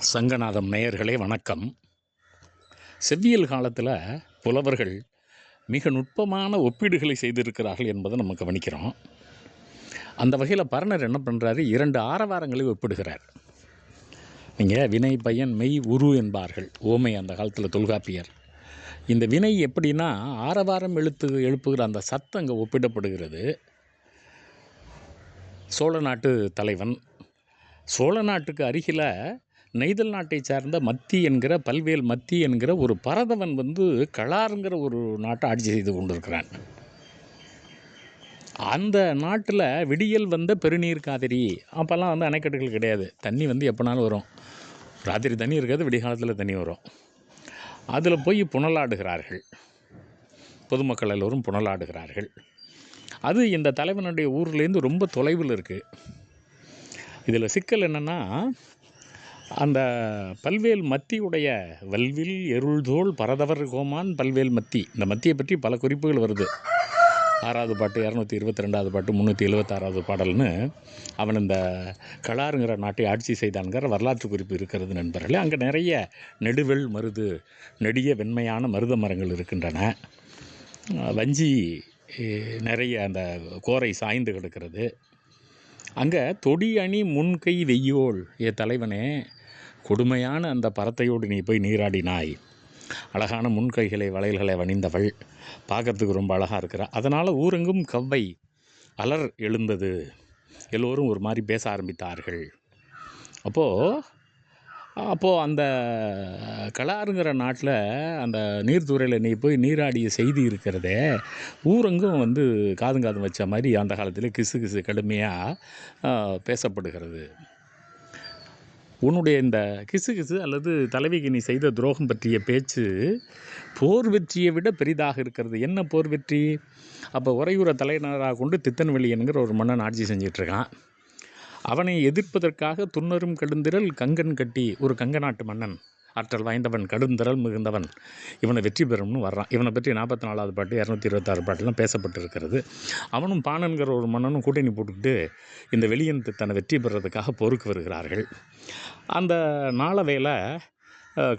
சங்கநாதம் நேயர்களே வணக்கம். செவ்வியல் காலத்தில் புலவர்கள் மிக நுட்பமான ஒப்பீடுகளை செய்திருக்கிறார்கள் என்பதை நம்ம கவனிக்கிறோம். அந்த வகையில் பரணர் என்ன பண்ணுறாரு, 2 ஆரவாரங்களை ஒப்பிடுகிறார். நீங்கள் வினை பயன் மெய் உரு என்பார்கள் ஓமை அந்த காலத்தில் தொல்காப்பியர். இந்த வினை எப்படின்னா ஆரவாரம் எழுப்புகிற அந்த சத்தம் அங்கே ஒப்பிடப்படுகிறது. சோழ நாட்டு தலைவன், சோழ நாட்டுக்கு அருகில் நெய்தல் நாட்டை சார்ந்த மத்தி என்கிற பல்வேல் மத்தி என்கிற ஒரு பரதவன் களாருங்கிற ஒரு நாட்டை ஆட்சி செய்து கொண்டிருக்கிறான். அந்த நாட்டில் விடியல் வந்த பெருநீர் காவிரி. அப்போல்லாம் அணைக்கட்டுகள் கிடையாது. தண்ணி எப்போனாலும் வரும். ராத்திரி தண்ணி இருக்காது, விடிய காலத்தில் தண்ணி வரும். அதில் போய் புனலாடுகிறார்கள். பொதுமக்கள் எல்லோரும் புனலாடுகிறார்கள். அது இந்த தலைவனுடைய ஊர்லேருந்து ரொம்ப தொலைவில் இருக்குது. இதில் சிக்கல் என்னென்னா, அந்த பல்வேல் மத்தியுடைய வல்வில் எருள்தோள் பரதவர் கோமான் பல்வேல் மத்தி, இந்த மத்தியை பற்றி பல குறிப்புகள் வருது. 6வது பாட்டு, 222வது பாட்டு, 376வது பாடல்னு அவன் இந்த களாருங்கிற நாட்டை ஆட்சி செய்தான்கிற வரலாற்று குறிப்பு இருக்கிறது நண்பர்களே. அங்கே நிறைய நெடுவெள் மருது, நெடிய வெண்மையான மருத மரங்கள் இருக்கின்றன. வஞ்சி நிறைய அந்த கோரை சாய்ந்து கிடக்கிறது. அங்கே தொடி அணி முன்கை வெய்யோள், ஏ தலைவனே, கொடுமையான அந்த பறத்தையோடு நீ போய் நீராடினாய். அழகான முன்கைகளை வளையல்களை வணிந்தவள், பார்க்கறதுக்கு ரொம்ப அழகாக இருக்கிறா. அதனால் ஊரெங்கும் கவ்வை அலர் எழுந்தது. எல்லோரும் ஒரு மாதிரி பேச ஆரம்பித்தார்கள். அப்போது அந்த களாருங்கிற நாட்டில் அந்த நீர்த்துறையில் நீ போய் நீராடிய செய்தி இருக்கிறதே, ஊரெங்கும் காதும் வச்ச மாதிரி அந்த காலத்தில் கிசு கிசு கடுமையாக பேசப்படுகிறது. உன்னுடைய இந்த கிசு கிசு அல்லது தலைவிக்கு நீ செய்த துரோகம் பற்றிய பேச்சு போர் வெற்றியை விட பெரிதாக இருக்கிறது. என்ன போர் வெற்றி? அப்போ உறையூரை தலைநகராக கொண்டு தித்தன்வெளி என்கிற ஒரு மன்னன் ஆட்சி செஞ்சிட்ருக்கான். அவனை எதிர்ப்பதற்காக துன்னரும் கடுந்திரல் கங்கன் கட்டி ஒரு கங்க நாட்டு மன்னன், ஆற்றல் வாய்ந்தவன், கடுந்திரல் மிகுந்தவன், இவனை வெற்றி பெறும்னு வர்றான். இவனை பற்றி 44வது பாட்டு, 226 பாட்டுலாம் பேசப்பட்டு இருக்கிறது. அவனும் பாணன்கிற ஒரு மன்னனும் கூட்டணி போட்டுக்கிட்டு இந்த வெளியன் தன்னை வெற்றி பெறுறதுக்காக போருக்கு வருகிறார்கள். அந்த நாளவேளை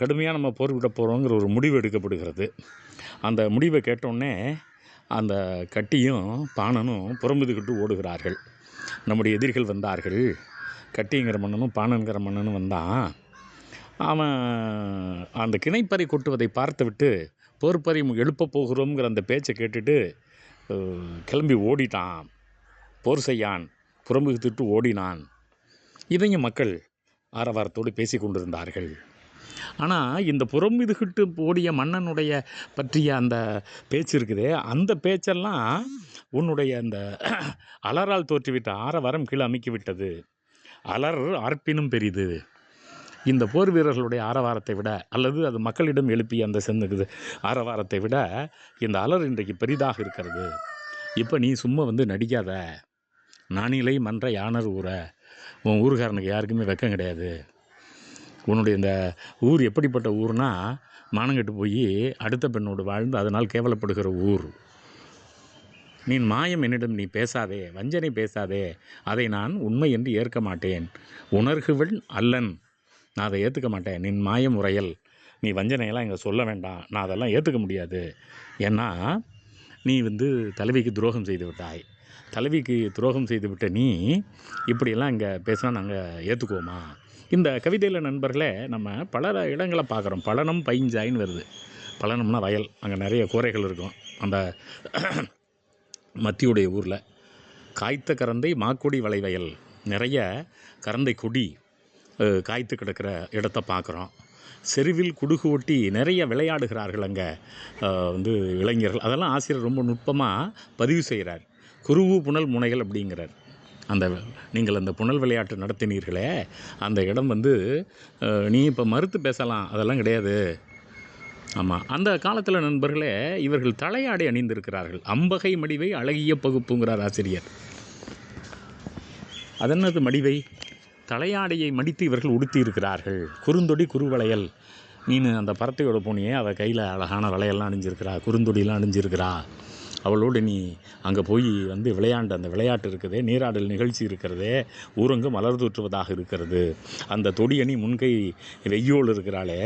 கடுமையாக நம்ம போர் விட போகிறோங்கிற ஒரு முடிவு எடுக்கப்படுகிறது. அந்த முடிவை கேட்டோடனே அந்த கட்டியும் பாணனும் புறம்புதுக்கிட்டு ஓடுகிறார்கள். நம்முடைய எதிரிகள் வந்தார்கள். கட்டிங்கிற மன்னனும் பாணன்கிற மன்னனும் வந்தான். அவன் அந்த கிணைப்பறை கொட்டுவதை பார்த்து விட்டு போர்ப்பறை எழுப்ப போகிறோங்கிற அந்த பேச்சை கேட்டுட்டு கிளம்பி ஓடிட்டான். போர் செய்யான், புறம்புதுக்கிட்டு ஓடினான். இதையும் மக்கள் ஆரவாரத்தோடு பேசி கொண்டிருந்தார்கள். ஆனால் இந்த புறம்புதுகிட்டு ஓடிய மன்னனுடைய பற்றிய அந்த பேச்சு இருக்குதே, அந்த பேச்செல்லாம் உன்னுடைய அந்த அலரால் தோற்றுவிட்ட ஆரவாரம் கீழே அமைக்கிவிட்டது. அலர் ஆர்ப்பினும் பெரிது. இந்த போர் வீரர்களுடைய ஆரவாரத்தை விட, அல்லது அது மக்களிடம் எழுப்பிய அந்த சென்னுக்குது ஆரவாரத்தை விட இந்த அலர் இன்றைக்கு பெரிதாக இருக்கிறது. இப்போ நீ சும்மா நடிக்காத. நானிலை மன்ற யானர் ஊரை, உன் ஊருக்காரனுக்கு யாருக்குமே வெக்கம் கிடையாது. உன்னுடைய இந்த ஊர் எப்படிப்பட்ட ஊர்னா, மானங்கெட்டு போய் அடுத்த பெண்ணோடு வாழ்ந்து அதனால் கேவலப்படுகிற ஊர். நீ மாயம் என்னிடம் நீ பேசாதே, வஞ்சனை பேசாதே, அதை நான் உண்மை என்று ஏற்க மாட்டேன். உணர்குவன் அல்லன், நான் அதை ஏற்றுக்க மாட்டேன். நின் மாயம் உரையல், நீ வஞ்சனையெல்லாம் இங்கே சொல்ல வேண்டாம், நான் அதெல்லாம் ஏற்றுக்க முடியாது. ஏன்னா நீ தலைவிக்கு துரோகம் செய்து விட்டாய். தலைவிக்கு துரோகம் செய்து விட்ட நீ இப்படியெல்லாம் இங்கே பேசினா நாங்கள் ஏற்றுக்குவோமா? இந்த கவிதையில் நண்பர்களே, நம்ம பல இடங்களை பார்க்குறோம். பழனம் பைஞ்சாயின்னு வருது. பழனம்னா வயல், அங்கே நிறைய கூரைகள் இருக்கும். அந்த மத்தியுடைய ஊரில் காய்த்த கரந்தை மாக்கொடி வளைவயல், நிறைய கரந்தை கொடி காய்த்து கிடக்கிற இடத்த பார்க்குறோம். செருவில் குடுகு ஒட்டி நிறைய விளையாடுகிறார்கள் அங்கே இளைஞர்கள். அதெல்லாம் ஆசிரியர் ரொம்ப நுட்பமாக பதிவு செய்கிறார். குருவு புனல் முனைகள் அப்படிங்கிறார். நீங்கள் அந்த புனல் விளையாட்டு நடத்தினீர்களே, அந்த இடம் நீ இப்போ மறுத்து பேசலாம், அதெல்லாம் கிடையாது. ஆமாம், அந்த காலத்தில் நண்பர்களே இவர்கள் தலையாடை அணிந்திருக்கிறார்கள். அம்பகை மடிவை அழகிய பகுப்புங்கிறார் ஆசிரியர். அதென்னது மடிவை? தலையாடையை மடித்து இவர்கள் உடுத்தி இருக்கிறார்கள். குறுந்தொடி குறுவளையல், நீ அந்த பறத்தையோட போனியே, அவள் கையில் அழகான வளையல்லாம் அணிஞ்சிருக்கிறா, குறுந்தொடியெலாம் அணிஞ்சிருக்கிறா. அவளோடு நீ அங்கே போய் வந்து விளையாண்ட அந்த விளையாட்டு இருக்குதே, நீராடல் நிகழ்ச்சி இருக்கிறதே, ஊரங்கு மலர் தூற்றுவதாக இருக்கிறது, அந்த தொடியணி முன்கை வெய்யோள் இருக்கிறாளே,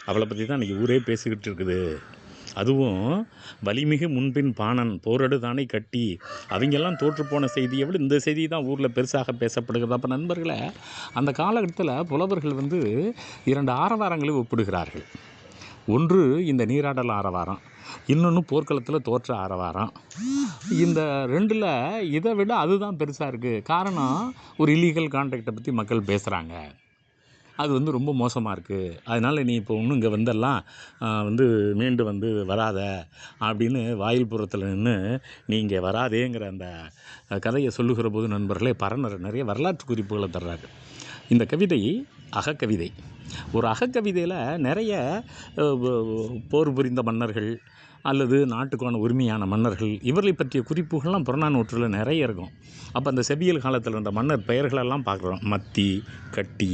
அவளை பற்றி தான் இன்றைக்கி ஊரே பேசிக்கிட்டு இருக்குது. அதுவும் வலிமிகு முன்பின் பாணன் போரடு தானே கட்டி அவங்கெல்லாம் தோற்றுப்போன செய்தியை விட இந்த செய்தி தான் ஊரில் பெருசாக பேசப்படுகிறது. அப்போ நண்பர்களே, அந்த காலகட்டத்தில் புலவர்கள் வந்து 2 ஆரவாரங்களை ஒப்பிடுகிறார்கள். ஒன்று இந்த நீராடல் ஆரவாரம், இன்னொன்று போர்க்களத்தில் தோற்ற ஆரவாரம். இந்த 2ல் இதை விட அதுதான் பெருசாக இருக்குது. காரணம், ஒரு இல்லீகல் கான்ட்ராக்டை பற்றி மக்கள் பேசுகிறாங்க, அது வந்து ரொம்ப மோசமாக இருக்குது, அதனால் நீ இப்போ இன்னும் இங்கே வந்தெல்லாம் வந்து மீண்டு வந்து வராத அப்படின்னு வாயில்புறத்தில் நின்று நீ இங்கே வராதேங்கிற அந்த கதையை சொல்லுகிற போது நண்பர்களே, பரணர் நிறைய வரலாற்று குறிப்புகளை தர்றாரு. இந்த கவிதை அகக்கவிதை. ஒரு அகக்கவிதையில் நிறைய போர் புரிந்த மன்னர்கள் அல்லது நாட்டுக்கான உரிமையான மன்னர்கள் இவர்களை பற்றிய குறிப்புகள்லாம் புறநானூற்றில் நிறைய இருக்கும். அப்போ அந்த செவ்வியல் காலத்தில் இருந்த மன்னர் பெயர்களெல்லாம் பார்க்குறோம். மத்தி, கட்டி,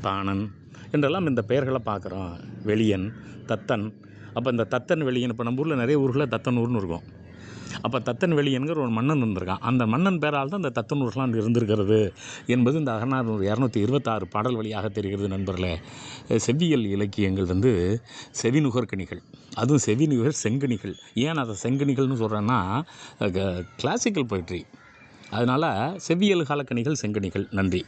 பாணன் என்றெல்லாம் இந்த பெயர்களை பார்க்குறோம். வெளியன், தத்தன். அப்போ இந்த தத்தன் வெளியன், இப்போ நம்ம ஊரில் நிறைய ஊரில் தத்தனூர்னு இருக்கும். அப்போ தத்தன் வெளியன்கிற ஒரு மன்னன் இருந்திருக்கான். அந்த மன்னன் பேரால் தான் இந்த தத்தனூர்லாம் இருந்திருக்கிறது என்பது இந்த அகநானூறு 226 பாடல் வழியாக தெரிகிறது நண்பர்களே. செவ்வியல் இலக்கியங்கள் வந்து செவிநுகர்கணிகள், அதுவும் செவிநுகர் செங்கனிகள். ஏன் அதை செங்கனிகள்னு சொல்கிறேன்னா, கிளாசிக்கல் போய்ட்ரி, அதனால் செவ்வியல் காலக்கணிகள் செங்கனிகள். நன்றி.